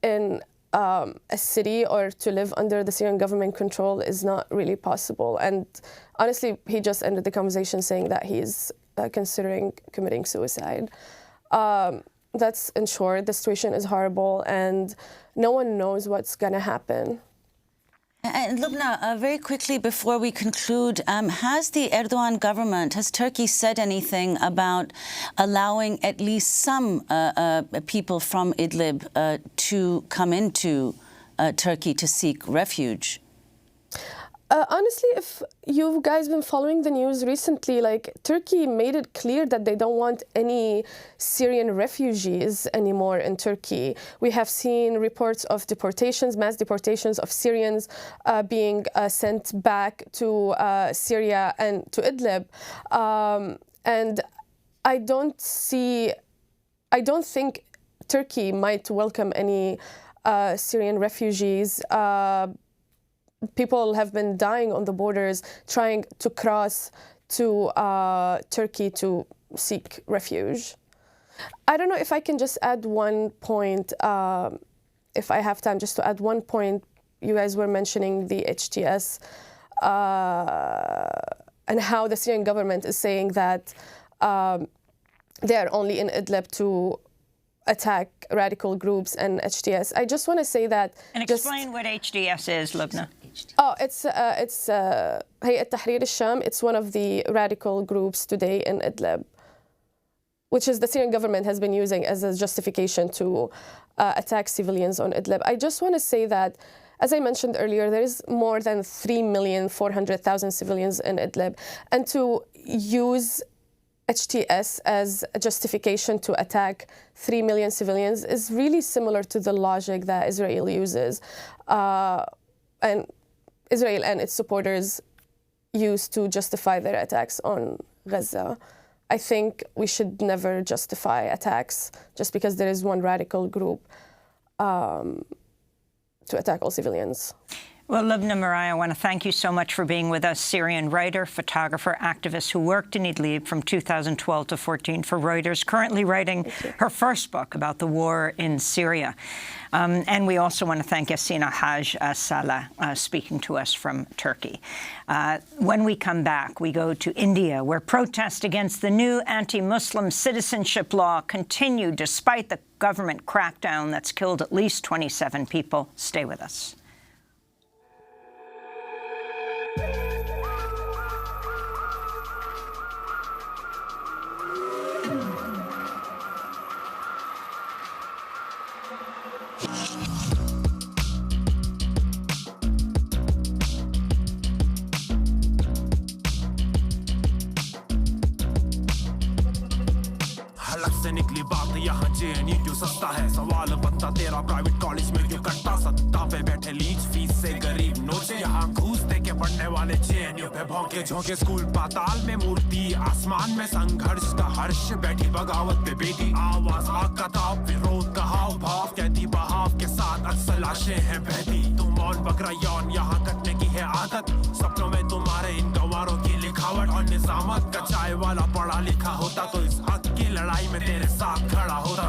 in a city or to live under the Syrian government control is not really possible. And honestly, he just ended the conversation saying that he's considering committing suicide. That's in short. The situation is horrible and no one knows what's going to happen. And Lubna, very quickly before we conclude, has the Erdogan government, has Turkey said anything about allowing at least some people from Idlib to come into Turkey to seek refuge? Honestly, if you guys been following the news recently, like Turkey made it clear that they don't want any Syrian refugees anymore in Turkey. We have seen reports of deportations, mass deportations of Syrians being sent back to Syria and to Idlib. And I don't think Turkey might welcome any Syrian refugees. People have been dying on the borders trying to cross to Turkey to seek refuge. I don't know if I can just add one point, if I have time, just to add one point. You guys were mentioning the HTS and how the Syrian government is saying that they are only in Idlib to attack radical groups and HTS. I just want to say that... And explain what HTS is, Lubna. Oh, it's Hayat Tahrir al-Sham. It's one of the radical groups today in Idlib, which is the Syrian government has been using as a justification to attack civilians on Idlib. I just want to say that, as I mentioned earlier, there is more than 3,400,000 civilians in Idlib. And to use HTS as a justification to attack 3 million civilians is really similar to the logic that Israel uses. And Israel and its supporters use to justify their attacks on Gaza. I think we should never justify attacks just because there is one radical group to attack all civilians. Well, Lubna Mariah, I want to thank you so much for being with us. Syrian writer, photographer, activist who worked in Idlib from 2012 to 14 for Reuters, currently writing her first book about the war in Syria. And we also want to thank Yassina Haj Salah, speaking to us from Turkey. When we come back, we go to India, where protests against the new anti-Muslim citizenship law continue despite the government crackdown that's killed at least 27 people. Stay with us. से निकली बात यहाँ JNU क्यों सस्ता है सवाल बनता तेरा प्राइवेट कॉलेज में क्यों कटता सत्ता पे बैठे लीच फीस से गरीब नोचे यहाँ घूस दे के पढ़ने वाले जेएनयू पे भौंके झोंके स्कूल पाताल में मूर्ति आसमान में संघर्ष का हर्ष बैठी बगावत पे बेटी आवाज आग का ताप विरोध का हाव भाव कहती बहाव के साथ अक्सर लाशें हैं बहती तुम मौन बकरा यौन यहाँ कटने की है आदत सपनों में तुम्हारे इन गवारों की लिखावट और निजामत का चाय वाला पढ़ा लिखा होता तो इस हक की लड़ाई में तेरे साथ खड़ा होता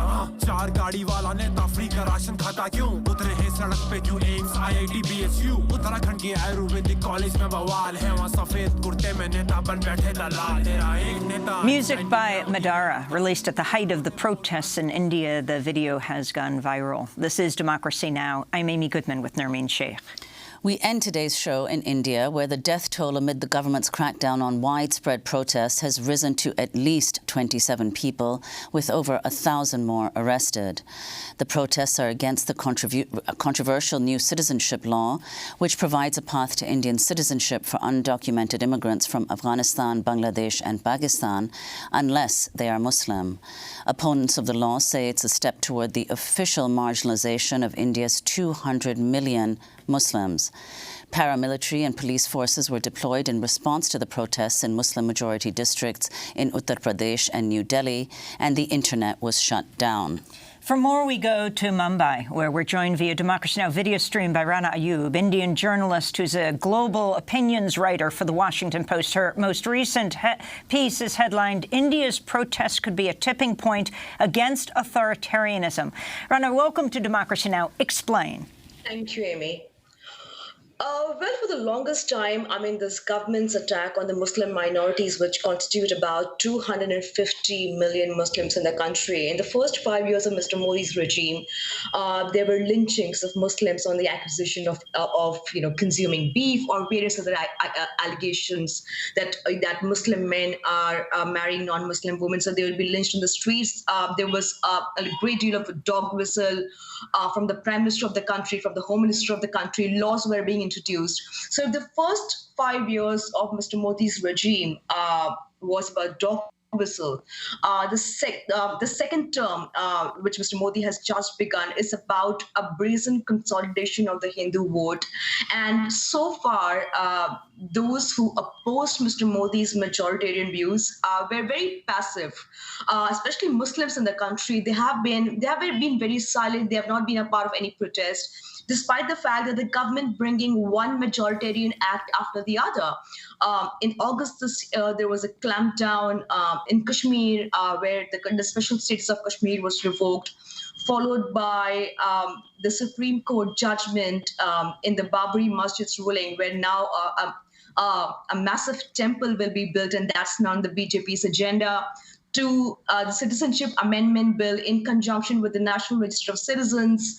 चार गाड़ी वाला नेता फ्री का राशन खाता क्यों उतरे हैं सड़क पे क्यों एम्स आईआईटी बीएचयू उत्तराखंड के आयुर्वेदिक कॉलेज में बवाल है वहाँ सफेद कुर्ते में नेता बन बैठे दलाल तेरा एक नेता Music by Madara, released at the height of the protests in India. The video has gone viral. This is Democracy Now! I'm Amy Goodman with Nermeen Sheikh. We end today's show in India, where the death toll amid the government's crackdown on widespread protests has risen to at least 27 people, with over 1,000 more arrested. The protests are against the controversial new citizenship law, which provides a path to Indian citizenship for undocumented immigrants from Afghanistan, Bangladesh and Pakistan, unless they are Muslim. Opponents of the law say it's a step toward the official marginalization of India's 200 million Muslims. Paramilitary and police forces were deployed in response to the protests in Muslim-majority districts in Uttar Pradesh and New Delhi, and the internet was shut down. For more, we go to Mumbai, where we're joined via Democracy Now! Video stream by Rana Ayub, Indian journalist who's a global opinions writer for The Washington Post. Her most recent piece is headlined, India's Protests Could Be a Tipping Point Against Authoritarianism. Rana, welcome to Democracy Now! Explain. Thank you, Amy. Well, for the longest time, this government's attack on the Muslim minorities, which constitute about 250 million Muslims in the country. In the first 5 years of Mr. Modi's regime, there were lynchings of Muslims on the accusation of consuming beef or various other allegations that Muslim men are marrying non-Muslim women, so they will be lynched in the streets. There was a great deal of a dog whistle from the Prime Minister of the country, from the Home Minister of the country. Laws were being introduced. So the first 5 years of Mr. Modi's regime was about dog whistle. The second term, which Mr. Modi has just begun, is about a brazen consolidation of the Hindu vote. And so far, those who opposed Mr. Modi's majoritarian views were very passive, especially Muslims in the country. They have been very silent. They have not been a part of any protest, despite the fact that the government bringing one majoritarian act after the other. In August this year, there was a clampdown in Kashmir where the special status of Kashmir was revoked, followed by the Supreme Court judgment in the Babri Masjid's ruling, where now a massive temple will be built, and that's now on the BJP's agenda, to the Citizenship Amendment Bill in conjunction with the National Register of Citizens,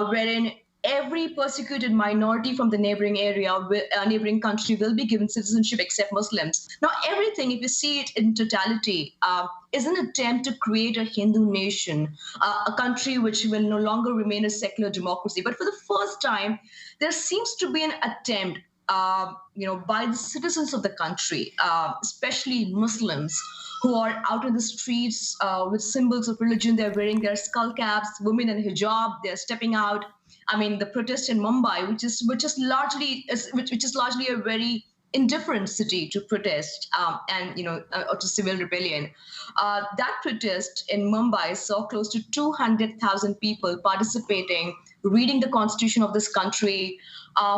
wherein every persecuted minority from the neighboring country will be given citizenship except Muslims. Now, everything, if you see it in totality, is an attempt to create a Hindu nation, a country which will no longer remain a secular democracy. But for the first time, there seems to be an attempt by the citizens of the country, especially Muslims, who are out in the streets with symbols of religion. They're wearing their skull caps, women in hijab, they're stepping out. The protest in Mumbai, which is largely a very indifferent city to protest or to civil rebellion. That protest in Mumbai saw close to 200,000 people participating, reading the constitution of this country,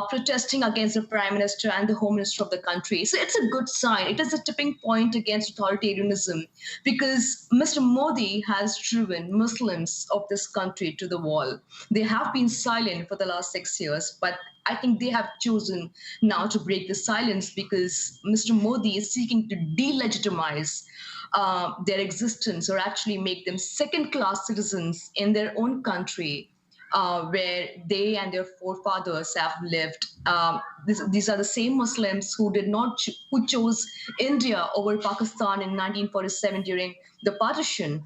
protesting against the Prime Minister and the Home Minister of the country. So it's a good sign. It is a tipping point against authoritarianism because Mr. Modi has driven Muslims of this country to the wall. They have been silent for the last 6 years, but I think they have chosen now to break the silence because Mr. Modi is seeking to delegitimize their existence or actually make them second-class citizens in their own country where they and their forefathers have lived. These are the same Muslims who who chose India over Pakistan in 1947 during the partition.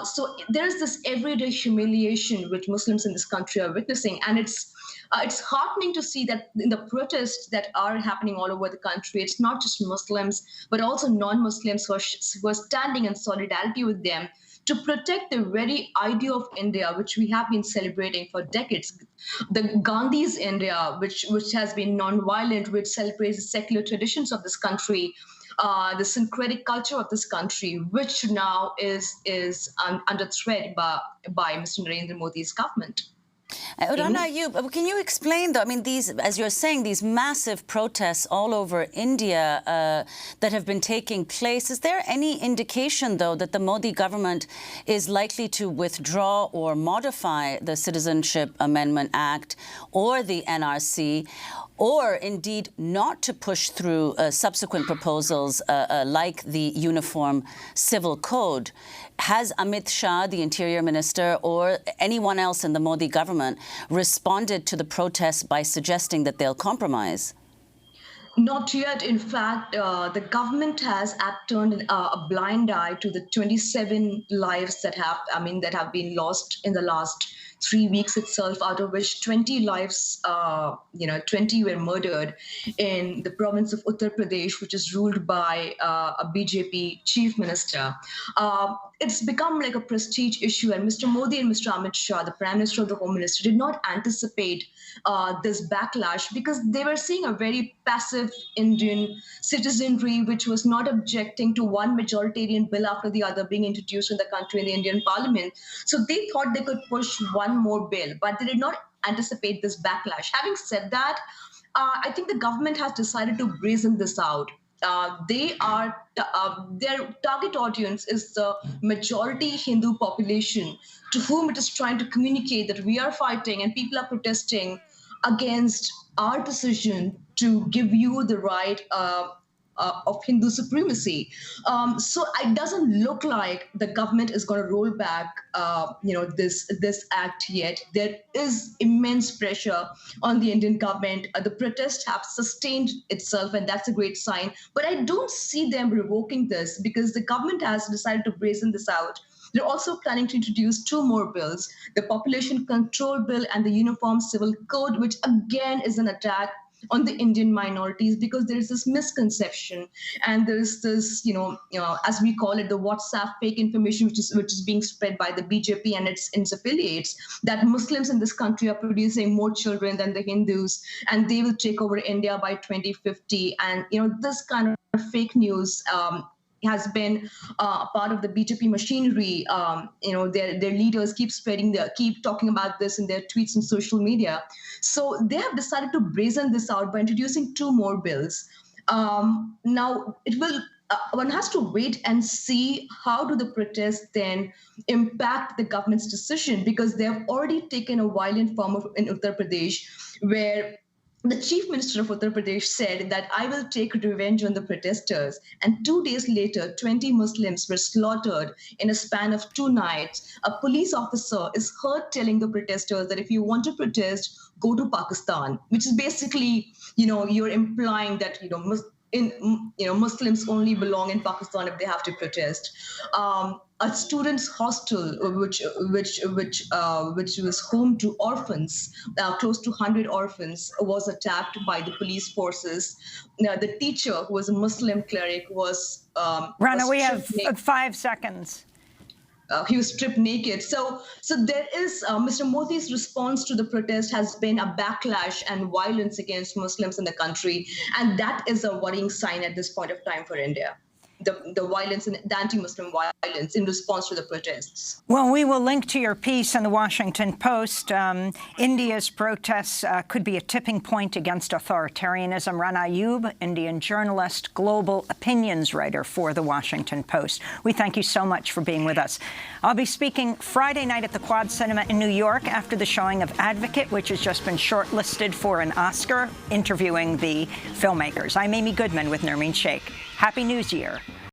So there is this everyday humiliation which Muslims in this country are witnessing, and it's heartening to see that in the protests that are happening all over the country, it's not just Muslims, but also non-Muslims who are standing in solidarity with them to protect the very idea of India, which we have been celebrating for decades. The Gandhi's India, which has been non-violent, which celebrates the secular traditions of this country, the syncretic culture of this country, which now is under threat by Mr. Narendra Modi's government. Rana, can you explain, though, I mean, these, as you're saying, these massive protests all over India that have been taking place, is there any indication, though, that the Modi government is likely to withdraw or modify the Citizenship Amendment Act or the NRC, or indeed not to push through subsequent proposals like the Uniform Civil Code? Has Amit Shah, the Interior Minister, or anyone else in the Modi government responded to the protests by suggesting that they'll compromise? Not yet. In fact, the government has turned a blind eye to the 27 lives that have been lost in the last 3 weeks itself, out of which 20 lives, 20 were murdered in the province of Uttar Pradesh, which is ruled by a BJP chief minister. It's become like a prestige issue, and Mr. Modi and Mr. Amit Shah, the Prime Minister of the Home Minister, did not anticipate this backlash because they were seeing a very passive Indian citizenry which was not objecting to one majoritarian bill after the other being introduced in the country in the Indian Parliament. So they thought they could push one more bill, but they did not anticipate this backlash. Having said that, I think the government has decided to brazen this out. Their target audience is the majority Hindu population to whom it is trying to communicate that we are fighting and people are protesting against our decision to give you the right of Hindu supremacy. So it doesn't look like the government is going to roll back, this act yet. There is immense pressure on the Indian government. The protests have sustained itself, and that's a great sign. But I don't see them revoking this because the government has decided to brazen this out. They're also planning to introduce 2 more bills, the Population Control Bill and the Uniform Civil Code, which again is an attack on the Indian minorities because there is this misconception and there is this, as we call it, the WhatsApp fake information, which is being spread by the BJP and its affiliates, that Muslims in this country are producing more children than the Hindus and they will take over India by 2050. And, this kind of fake news has been part of the BJP machinery. Their leaders keep talking about this in their tweets and social media. So they have decided to brazen this out by introducing 2 more bills. Now, one has to wait and see how do the protests then impact the government's decision, because they have already taken a violent form in Uttar Pradesh, where the chief minister of Uttar Pradesh said that I will take revenge on the protesters. And 2 days later, 20 Muslims were slaughtered in a span of 2 nights. A police officer is heard telling the protesters that if you want to protest, go to Pakistan, which is basically, you're implying that, Muslims only belong in Pakistan if they have to protest. A students' hostel, which was home to orphans, close to 100 orphans, was attacked by the police forces. The teacher, who was a Muslim cleric, was Rana, we have 5 seconds. He was stripped naked. So there is Mr. Modi's response to the protest has been a backlash and violence against Muslims in the country, and that is a worrying sign at this point of time for India. The violence and the anti-Muslim in response to the protests. Well, we will link to your piece in the Washington Post. India's protests could be a tipping point against authoritarianism. Rana Ayub, Indian journalist, global opinions writer for the Washington Post. We thank you so much for being with us. I'll be speaking Friday night at the Quad Cinema in New York after the showing of Advocate, which has just been shortlisted for an Oscar, interviewing the filmmakers. I'm Amy Goodman with Nermeen Sheikh. Happy New Year.